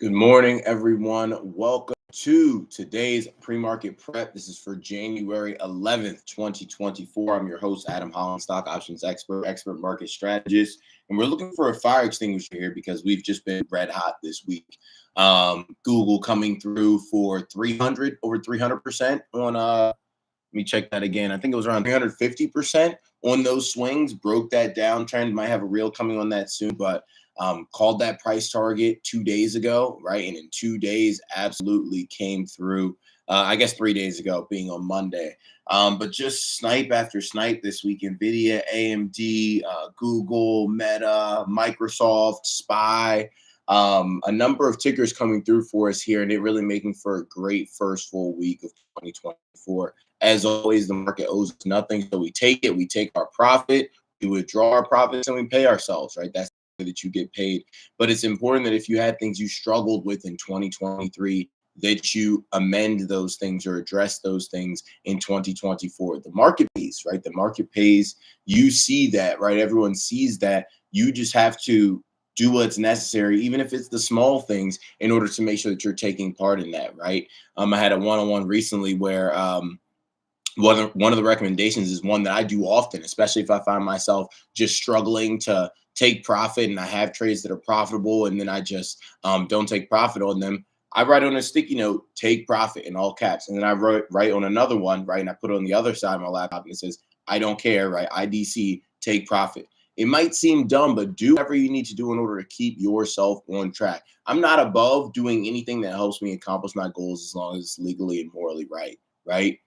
Good morning, everyone. Welcome to today's pre-market prep. This is for January 11th, 2024. I'm your host, Adam Holland, stock options expert market strategist. And we're looking for a fire extinguisher here because we've just been red hot this week. Google coming through for 300, over 300% on, let me check that again. I think it was around 350% on those swings, broke that downtrend. Might have a reel coming on that soon, but called that price target 2 days ago, right? And in 2 days, absolutely came through. I guess 3 days ago, being on Monday. But just snipe after snipe this week. NVIDIA, AMD, Google, Meta, Microsoft, SPY. A number of tickers coming through for us here, and it really making for a great first full week of 2024. As always, the market owes us nothing, so we take it. We take our profit, we withdraw our profits, and we pay ourselves, right? That's that you get paid. But it's important that if you had things you struggled with in 2023, that you amend those things or address those things in 2024. The market pays, right? The market pays. You see that, right? Everyone sees that. You just have to do what's necessary, even if it's the small things, in order to make sure that you're taking part in that, right? I had a one-on-one recently where one of the recommendations is one that I do often, especially if I find myself just struggling to take profit and I have trades that are profitable and then I just don't take profit on them. I write on a sticky note, take profit in all caps. And then I write on another one, right? And I put it on the other side of my laptop and it says, I don't care, right? IDC, take profit. It might seem dumb, but do whatever you need to do in order to keep yourself on track. I'm not above doing anything that helps me accomplish my goals as long as it's legally and morally right, right?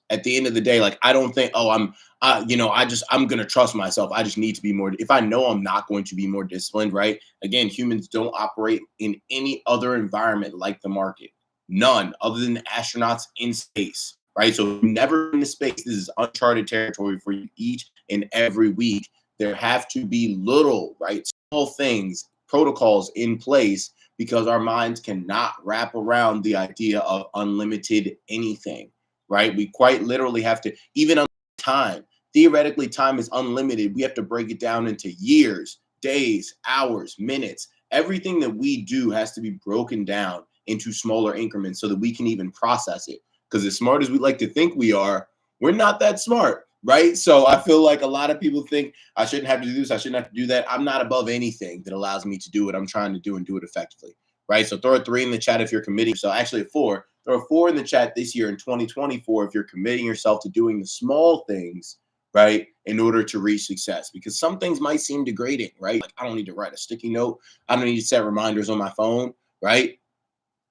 At the end of the day, like, I don't think, I'm going to trust myself. I just need to be more. If I know I'm not going to be more disciplined, right? Again, humans don't operate in any other environment like the market. None other than astronauts in space, right? So never in the space. This is uncharted territory for you each and every week. There have to be little, right? Small things, protocols in place because our minds cannot wrap around the idea of unlimited anything. Right? We quite literally have to, even on time, theoretically, time is unlimited. We have to break it down into years, days, hours, minutes. Everything that we do has to be broken down into smaller increments so that we can even process it. Because as smart as we like to think we are, we're not that smart, right? So I feel like a lot of people think I shouldn't have to do this, I shouldn't have to do that. I'm not above anything that allows me to do what I'm trying to do and do it effectively, right? So throw a 3 in the chat if you're committing. So actually a 4. Throw a 4 in the chat this year in 2024 if you're committing yourself to doing the small things, right, in order to reach success. Because some things might seem degrading, right? Like, I don't need to write a sticky note. I don't need to set reminders on my phone, right?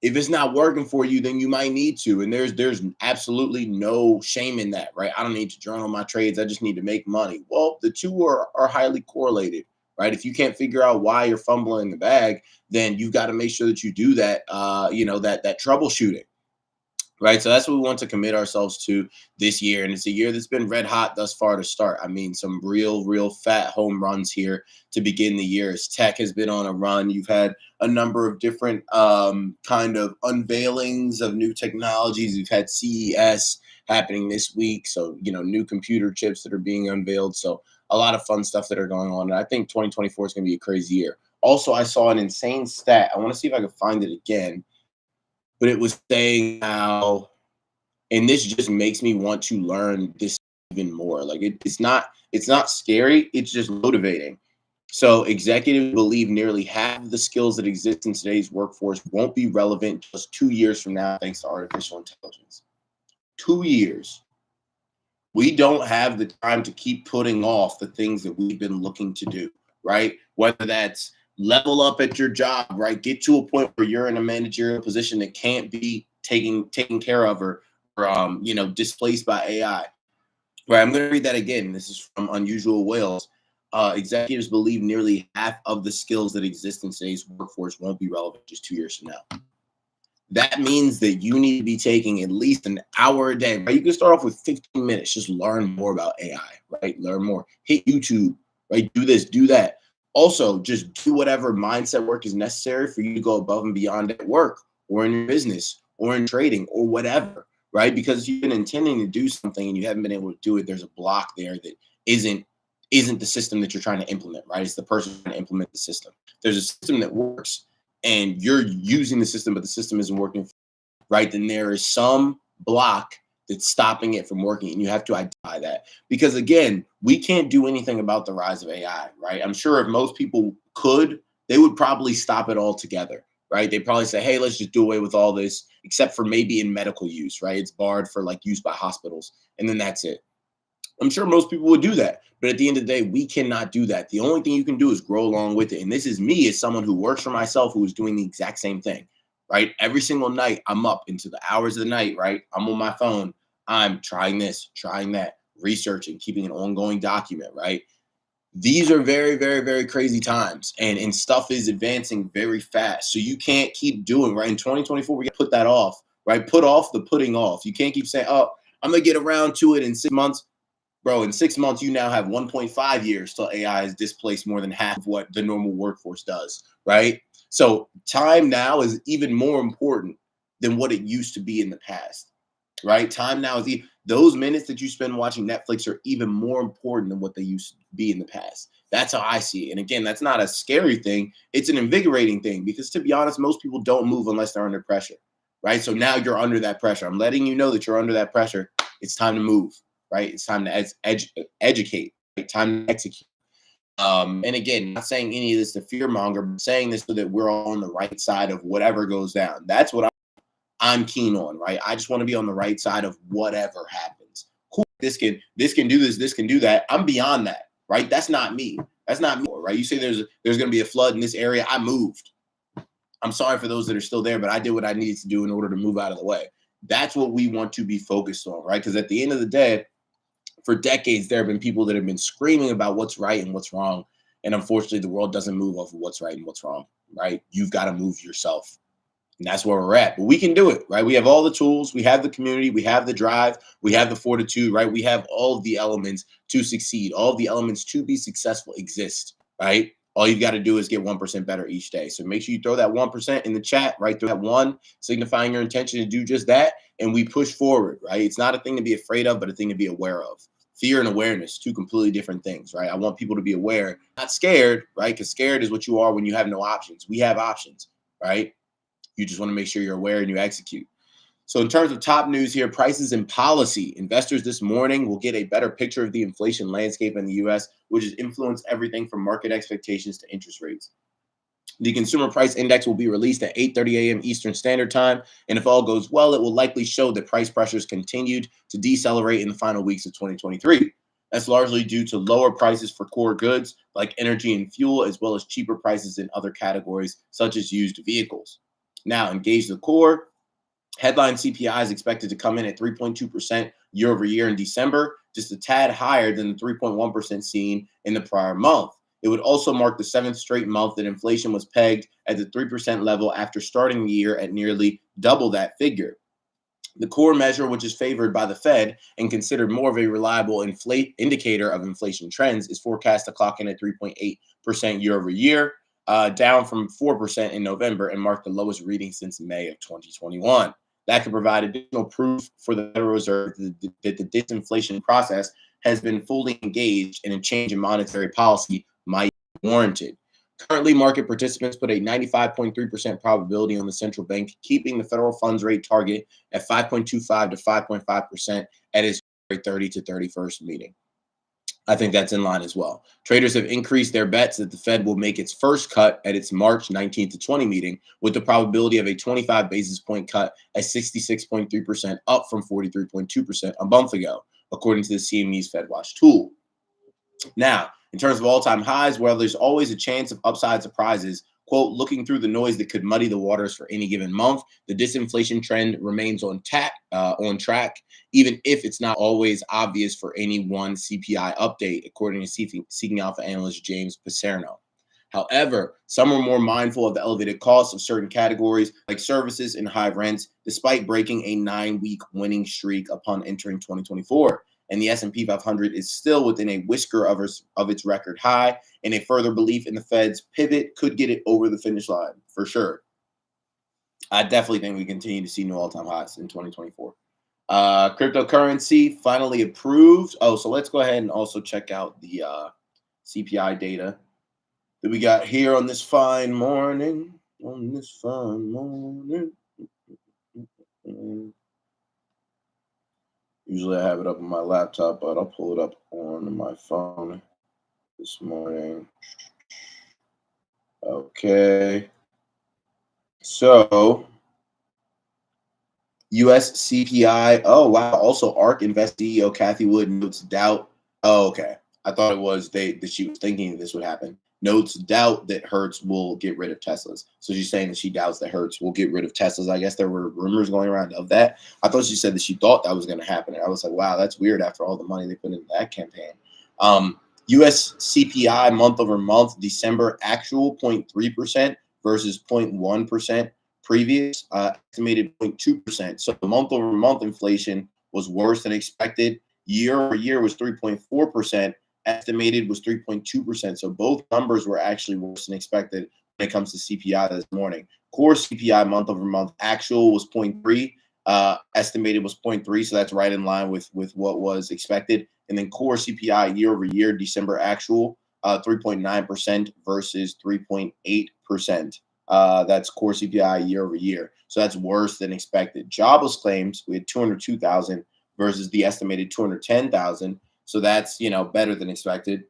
If it's not working for you, then you might need to. And there's absolutely no shame in that, right? I don't need to journal my trades. I just need to make money. Well, the two are highly correlated, right? If you can't figure out why you're fumbling the bag, then you've got to make sure that you do that, that troubleshooting. Right. So that's what we want to commit ourselves to this year. And it's a year that's been red hot thus far to start. I mean, some real fat home runs here to begin the year. As tech has been on a run. You've had a number of different kind of unveilings of new technologies. You've had CES happening this week. So, new computer chips that are being unveiled. So a lot of fun stuff that are going on. And I think 2024 is going to be a crazy year. Also, I saw an insane stat. I want to see if I can find it again. But it was saying how, and this just makes me want to learn this even more. Like it's not scary. It's just motivating. So executives believe nearly half of the skills that exist in today's workforce won't be relevant just 2 years from now, thanks to artificial intelligence. 2 years. We don't have the time to keep putting off the things that we've been looking to do, right? Whether that's level up at your job, right? Get to a point where you're in a managerial position that can't be taken care of or displaced by AI. Right. I'm going to read that again. This is from Unusual Whales. Executives believe nearly half of the skills that exist in today's workforce won't be relevant just 2 years from now. That means that you need to be taking at least an hour a day, right? You can start off with 15 minutes, just learn more about AI, right? Learn more, hit YouTube, right? Do this, do that. Also, just do whatever mindset work is necessary for you to go above and beyond at work or in your business or in trading or whatever, right? Because you've been intending to do something and you haven't been able to do it. There's a block there that isn't the system that you're trying to implement, right? It's the person trying to implement the system. There's a system that works. and you're using the system, but the system isn't working, right? Then there is some block that's stopping it from working, and you have to identify that. Because again, we can't do anything about the rise of AI, right? I'm sure if most people could, they would probably stop it altogether, right? They probably say, hey, let's just do away with all this, except for maybe in medical use, right? It's barred for like use by hospitals, and then that's it. I'm sure most people would do that. But at the end of the day, we cannot do that. The only thing you can do is grow along with it. And this is me as someone who works for myself, who is doing the exact same thing, right? Every single night, I'm up into the hours of the night, right? I'm on my phone. I'm trying this, trying that, researching, keeping an ongoing document, right? These are very, very, very crazy times, and stuff is advancing very fast. So you can't keep doing, right? In 2024, we got to put that off, right? Put off the putting off. You can't keep saying, oh, I'm going to get around to it in 6 months. Bro, in 6 months, you now have 1.5 years till AI has displaced more than half of what the normal workforce does, right? So time now is even more important than what it used to be in the past, right? Time now is those minutes that you spend watching Netflix are even more important than what they used to be in the past. That's how I see it. And again, that's not a scary thing. It's an invigorating thing because, to be honest, most people don't move unless they're under pressure, right? So now you're under that pressure. I'm letting you know that you're under that pressure. It's time to move, right? It's time to educate, right? Time to execute. And again, not saying any of this to fear monger, but saying this so that we're all on the right side of whatever goes down. That's what I'm keen on, right? I just want to be on the right side of whatever happens. Cool. This can do this can do that. I'm beyond that, right? That's not me. That's not me, right? You say there's going to be a flood in this area. I moved. I'm sorry for those that are still there, but I did what I needed to do in order to move out of the way. That's what we want to be focused on, right? Because at the end of the day, for decades, there have been people that have been screaming about what's right and what's wrong. And unfortunately, the world doesn't move off of what's right and what's wrong, right? You've got to move yourself. And that's where we're at. But we can do it, right? We have all the tools. We have the community. We have the drive. We have the fortitude, right? We have all of the elements to succeed. All of the elements to be successful exist, right? All you've got to do is get 1% better each day. So make sure you throw that 1% in the chat, right? Throw that one, signifying your intention to do just that. And we push forward, right? It's not a thing to be afraid of, but a thing to be aware of. Fear and awareness, two completely different things, right? I want people to be aware, not scared, right? Because scared is what you are when you have no options. We have options, right? You just want to make sure you're aware and you execute. So in terms of top news here, prices and policy, investors this morning will get a better picture of the inflation landscape in the U.S., which has influenced everything from market expectations to interest rates. The consumer price index will be released at 8:30 a.m. Eastern Standard Time, and if all goes well, it will likely show that price pressures continued to decelerate in the final weeks of 2023. That's largely due to lower prices for core goods like energy and fuel, as well as cheaper prices in other categories such as used vehicles. Now, engage the core. Headline CPI is expected to come in at 3.2% year over year in December, just a tad higher than the 3.1% seen in the prior month. It would also mark the seventh straight month that inflation was pegged at the 3% level after starting the year at nearly double that figure. The core measure, which is favored by the Fed and considered more of a reliable indicator of inflation trends, is forecast to clock in at 3.8% year over year, down from 4% in November, and mark the lowest reading since May of 2021. That could provide additional proof for the Federal Reserve that the disinflation process has been fully engaged and a change in monetary policy might be warranted. Currently, market participants put a 95.3% probability on the central bank keeping the federal funds rate target at 5.25 to 5.5% at its February 30 to 31st meeting. I think that's in line as well. Traders have increased their bets that the Fed will make its first cut at its March 19th to 20 meeting, with the probability of a 25 basis point cut at 66.3%, up from 43.2% a month ago, according to the CME's FedWatch tool. Now, in terms of all-time highs, while there's always a chance of upside surprises, quote, looking through the noise that could muddy the waters for any given month, the disinflation trend remains on track, even if it's not always obvious for any one CPI update, according to Seeking Alpha analyst James Paserno. However, some are more mindful of the elevated costs of certain categories like services and high rents, despite breaking a 9-week winning streak upon entering 2024. And the S&P 500 is still within a whisker of its record high, and a further belief in the Fed's pivot could get it over the finish line, for sure. I definitely think we continue to see new all-time highs in 2024. Cryptocurrency finally approved. Oh, so let's go ahead and also check out the CPI data that we got here on this fine morning. on this fine morning. Usually I have it up on my laptop, but I'll pull it up on my phone this morning. Okay. So US CPI. Oh wow. Also, ARK Invest CEO Kathy Wood notes doubt. Oh, okay. I thought it was that she was thinking this would happen. Notes doubt that Hertz will get rid of Teslas. So she's saying that she doubts that Hertz will get rid of Teslas. I guess there were rumors going around of that. I thought she said that she thought that was going to happen. And I was like, wow, that's weird after all the money they put into that campaign. US CPI month over month, December actual 0.3% versus 0.1% previous, estimated 0.2%. So the month over month inflation was worse than expected. Year over year was 3.4%. Estimated was 3.2%. So both numbers were actually worse than expected when it comes to CPI this morning. Core CPI month over month actual was 0.3. Estimated was 0.3. So that's right in line with what was expected. And then core CPI year over year, December actual, 3.9% versus 3.8%. That's core CPI year over year. So that's worse than expected. Jobless claims, we had 202,000 versus the estimated 210,000. So that's, better than expected.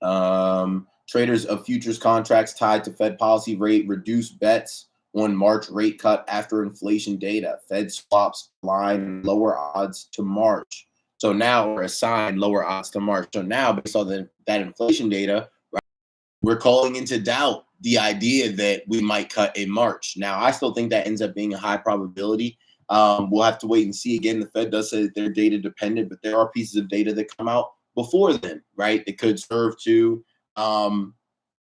Traders of futures contracts tied to Fed policy rate reduced bets on March rate cut after inflation data. Fed swaps line lower odds to March. So now we're assigned lower odds to March. So now, based on that inflation data, right, we're calling into doubt the idea that we might cut in March. Now, I still think that ends up being a high probability. We'll have to wait and see. Again, the Fed does say that they're data dependent, but there are pieces of data that come out before then, right? That could serve to kind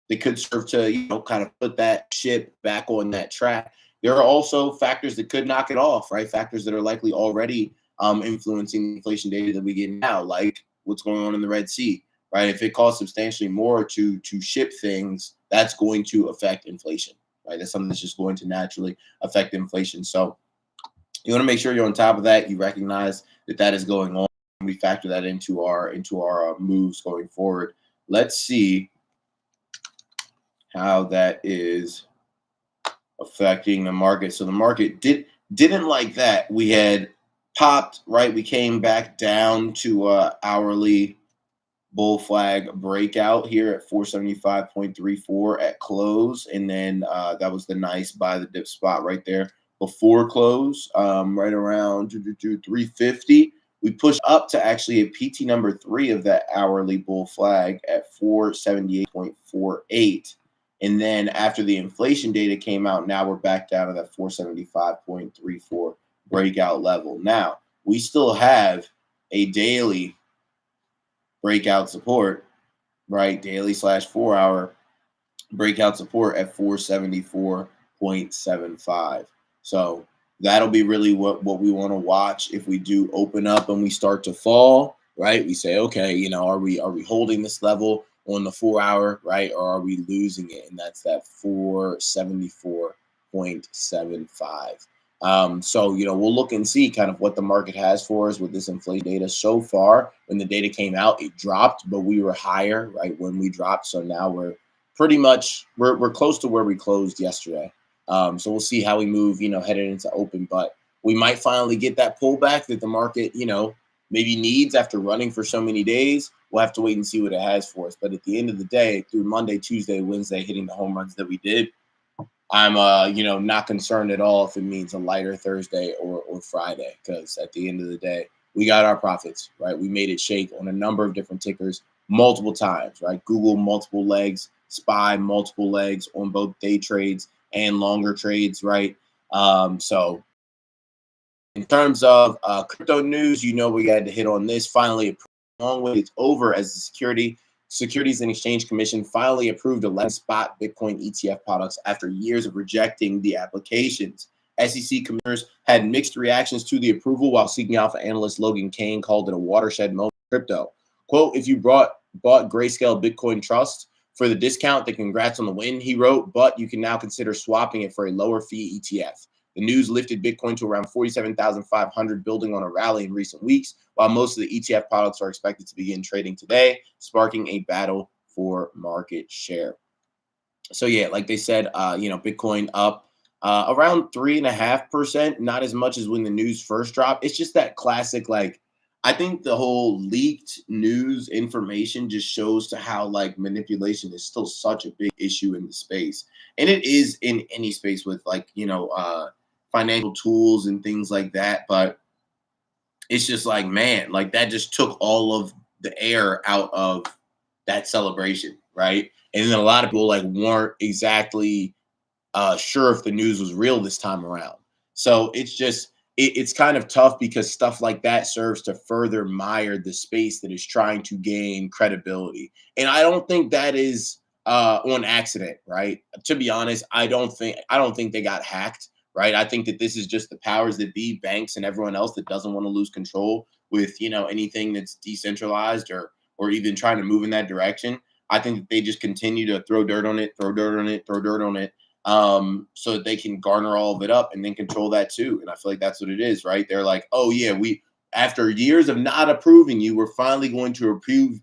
of put that ship back on that track. There are also factors that could knock it off, right? Factors that are likely already influencing the inflation data that we get now, like what's going on in the Red Sea, right? If it costs substantially more to ship things, that's going to affect inflation, right? That's something that's just going to naturally affect inflation. So you want to make sure you're on top of that. You recognize that is going on. We factor that into our moves going forward. Let's see how that is affecting the market. So the market didn't like that. We had popped, right? We came back down to hourly bull flag breakout here at 475.34 at close, and then that was the nice buy the dip spot right there before close, right around 350. We pushed up to actually a PT number 3 of that hourly bull flag at 478.48. And then after the inflation data came out, now we're back down to that 475.34 breakout level. Now, we still have a daily breakout support, right? Daily / 4 hour breakout support at 474.75. So that'll be really what we want to watch. If we do open up and we start to fall, right? We say, okay, are we holding this level on the 4 hour, right? Or are we losing it? And that's that 474.75. So, we'll look and see kind of what the market has for us with this inflation data. So far, when the data came out, it dropped, but we were higher, right, when we dropped. So now we're pretty much, we're close to where we closed yesterday. So we'll see how we move, headed into open. But we might finally get that pullback that the market, maybe needs after running for so many days. We'll have to wait and see what it has for us. But at the end of the day, through Monday, Tuesday, Wednesday, hitting the home runs that we did, I'm not concerned at all if it means a lighter Thursday or Friday, because at the end of the day, we got our profits, right? We made it shake on a number of different tickers multiple times, right? Google multiple legs, SPY multiple legs on both day trades and longer trades, right? So in terms of crypto news, we had to hit on this. Finally, long way it's over as the Securities and Exchange Commission finally approved 11 spot Bitcoin ETF products after years of rejecting the applications. SEC commissioners had mixed reactions to the approval, while Seeking Alpha analyst Logan Kane called it a watershed moment for crypto. Quote, if you bought Grayscale Bitcoin Trust for the discount, then congrats on the win, he wrote, but you can now consider swapping it for a lower fee ETF. The news lifted Bitcoin to around 47,500, building on a rally in recent weeks, while most of the ETF products are expected to begin trading today, sparking a battle for market share. So yeah, like they said, Bitcoin up around 3.5%, not as much as when the news first dropped. It's just that classic, like, I think the whole leaked news information just shows to how like manipulation is still such a big issue in the space. And it is in any space with like, financial tools and things like that. But it's just like, man, like that just took all of the air out of that celebration, right? And then a lot of people like weren't exactly sure if the news was real this time around. So it's kind of tough because stuff like that serves to further mire the space that is trying to gain credibility. And I don't think that is on accident, right? To be honest, I don't think they got hacked, right? I think that this is just the powers that be, banks and everyone else that doesn't want to lose control with anything that's decentralized or even trying to move in that direction. I think that they just continue to throw dirt on it, throw dirt on it, throw dirt on it, so that they can garner all of it up and then control that too. And I feel like that's what it is, right? They're like, oh yeah, we after years of not approving you, we're finally going to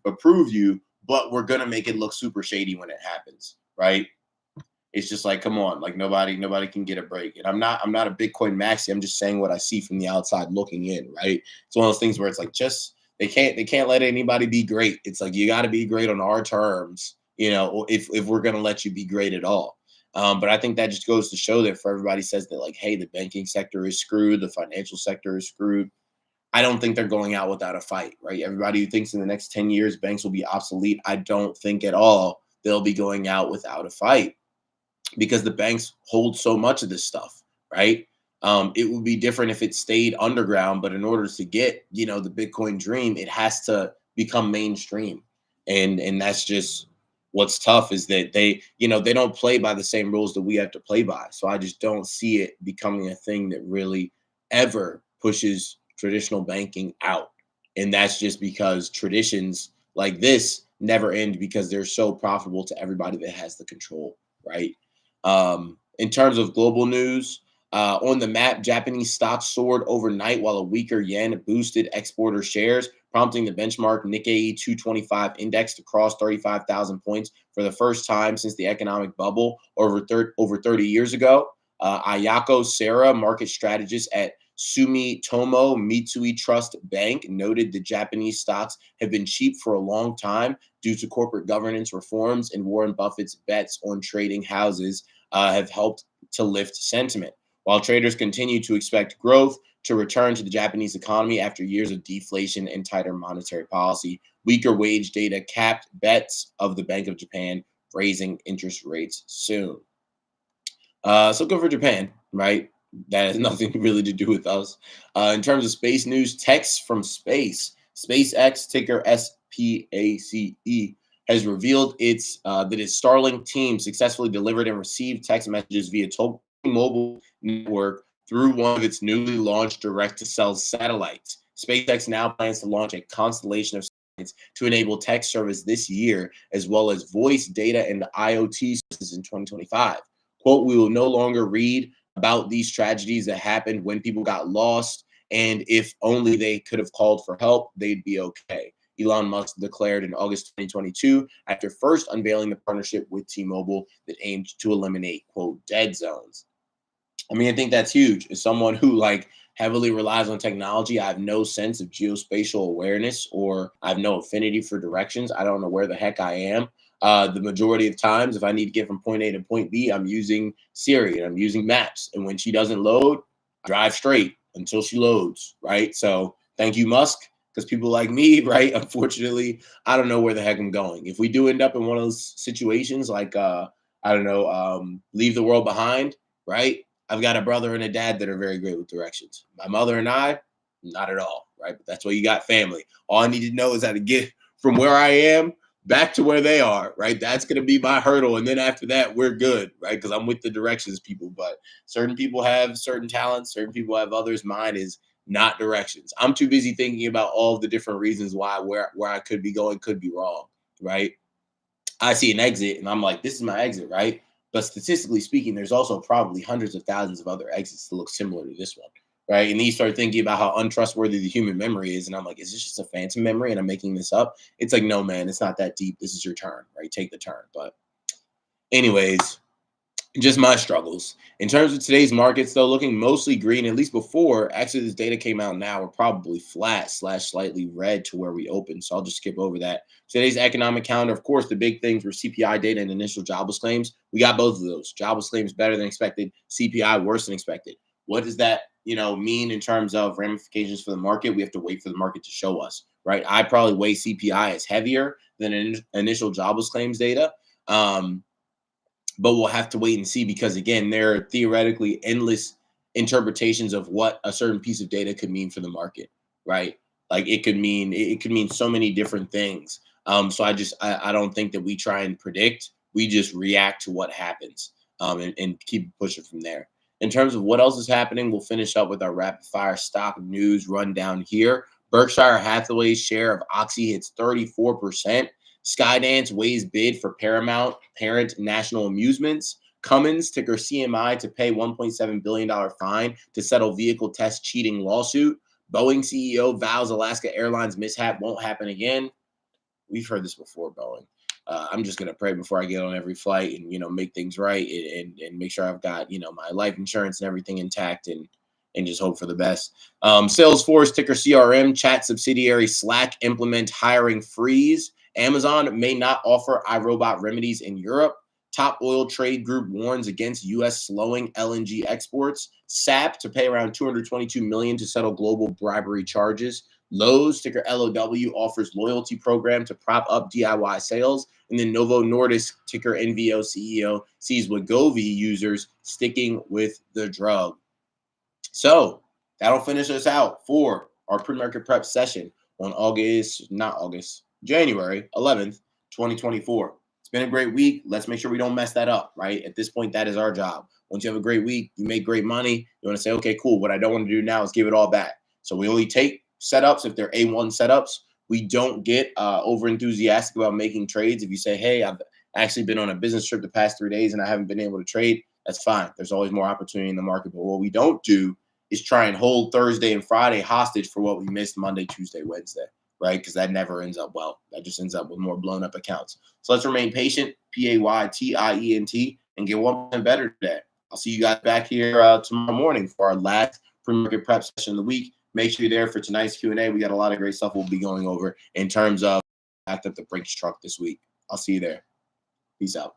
approve you, but we're gonna make it look super shady when it happens, right? It's just like, come on, like nobody can get a break. And I'm not a Bitcoin maxi. I'm just saying what I see from the outside looking in, right? It's one of those things where it's like just they can't let anybody be great. It's like you got to be great on our terms, if we're gonna let you be great at all. But I think that just goes to show that for everybody says that like, hey, the banking sector is screwed, the financial sector is screwed. I don't think they're going out without a fight, right? Everybody who thinks in the next 10 years banks will be obsolete, I don't think at all they'll be going out without a fight because the banks hold so much of this stuff, right? It would be different if it stayed underground, but in order to get, the Bitcoin dream, it has to become mainstream. And that's just what's tough is that they don't play by the same rules that we have to play by. So I just don't see it becoming a thing that really ever pushes traditional banking out. And that's just because traditions like this never end because they're so profitable to everybody that has the control, right? In terms of global news, on the map, Japanese stocks soared overnight while a weaker yen boosted exporter shares, prompting the benchmark Nikkei 225 index to cross 35,000 points for the first time since the economic bubble over 30 years ago. Ayako Sera, market strategist at Sumitomo Mitsui Trust Bank, noted the Japanese stocks have been cheap for a long time due to corporate governance reforms, and Warren Buffett's bets on trading houses have helped to lift sentiment. While traders continue to expect growth to return to the Japanese economy after years of deflation and tighter monetary policy, weaker wage data capped bets of the Bank of Japan raising interest rates soon. So good for Japan, right? That has nothing really to do with us. In terms of space news, text from space, SpaceX ticker SPACE has revealed that its Starlink team successfully delivered and received text messages via mobile network through one of its newly launched direct-to-cell satellites. SpaceX now plans to launch a constellation of satellites to enable text service this year, as well as voice, data, and IoT services in 2025. Quote, we will no longer read about these tragedies that happened when people got lost, and if only they could have called for help, they'd be okay. Elon Musk declared in August 2022 after first unveiling the partnership with T-Mobile that aimed to eliminate, quote, dead zones. I mean, I think that's huge. As someone who like heavily relies on technology, I have no sense of geospatial awareness or I have no affinity for directions. I don't know where the heck I am. The majority of times, if I need to get from point A to point B, I'm using Siri and I'm using maps. And when she doesn't load, I drive straight until she loads, right? So thank you, Musk, because people like me, right? Unfortunately, I don't know where the heck I'm going. If we do end up in one of those situations like, I don't know, leave the world behind, right? I've got a brother and a dad that are very great with directions. My mother and I, not at all, right? But that's why you got family. All I need to know is how to get from where I am back to where they are, right? That's going to be my hurdle. And then after that, we're good, right? Because I'm with the directions people. But certain people have certain talents, certain people have others. Mine is not directions. I'm too busy thinking about all the different reasons why where I could be going could be wrong, right? I see an exit and I'm like, this is my exit, right? But statistically speaking, there's also probably hundreds of thousands of other exits that look similar to this one, right? And then you start thinking about how untrustworthy the human memory is. And I'm like, is this just a phantom memory and I'm making this up? It's like, no, man, it's not that deep. This is your turn, right? Take the turn. But Anyways, just my struggles. In terms of today's markets, though, looking mostly green, at least before. Actually, this data came out now. We're probably flat slash slightly red to where we opened. So I'll just skip over that. Today's economic calendar, of course, the big things were CPI data and initial jobless claims. We got both of those. Jobless claims better than expected. CPI worse than expected. What does that, mean in terms of ramifications for the market? We have to wait for the market to show us, right? I probably weigh CPI as heavier than initial jobless claims data. But we'll have to wait and see because, again, there are theoretically endless interpretations of what a certain piece of data could mean for the market, right? Like it could mean so many different things. So I don't think that we try and predict. We just react to what happens, and keep pushing from there. In terms of what else is happening, we'll finish up with our rapid fire stock news rundown here. Berkshire Hathaway's share of Oxy hits 34%. Skydance weighs bid for Paramount Parent National Amusements. Cummins, ticker CMI, to pay $1.7 billion fine to settle vehicle test cheating lawsuit. Boeing CEO vows Alaska Airlines mishap won't happen again. We've heard this before, Boeing. I'm just going to pray before I get on every flight and, make things right and make sure I've got, my life insurance and everything intact and just hope for the best. Salesforce, ticker CRM, chat subsidiary Slack implement hiring freeze. Amazon may not offer iRobot remedies in Europe. Top oil trade group warns against U.S. slowing LNG exports. SAP to pay around $222 million to settle global bribery charges. Lowe's, ticker LOW, offers loyalty program to prop up DIY sales. And then Novo Nordisk, ticker NVO CEO, sees Wegovy users sticking with the drug. So that'll finish us out for our pre-market prep session on January 11th, 2024. It's been a great week. Let's make sure we don't mess that up, right? At this point, that is our job. Once you have a great week, you make great money. You want to say, okay, cool. What I don't want to do now is give it all back. So we only take setups if they're A1 setups. We don't get over enthusiastic about making trades. If you say, hey, I've actually been on a business trip the past 3 days and I haven't been able to trade, that's fine. There's always more opportunity in the market. But what we don't do is try and hold Thursday and Friday hostage for what we missed Monday, Tuesday, Wednesday, right? Because that never ends up well. That just ends up with more blown up accounts. So let's remain patient, PAYTIENT, and get 1% better today. I'll see you guys back here tomorrow morning for our last pre-market prep session of the week. Make sure you're there for tonight's Q&A. We got a lot of great stuff we'll be going over in terms of backed up the Brinks truck this week. I'll see you there. Peace out.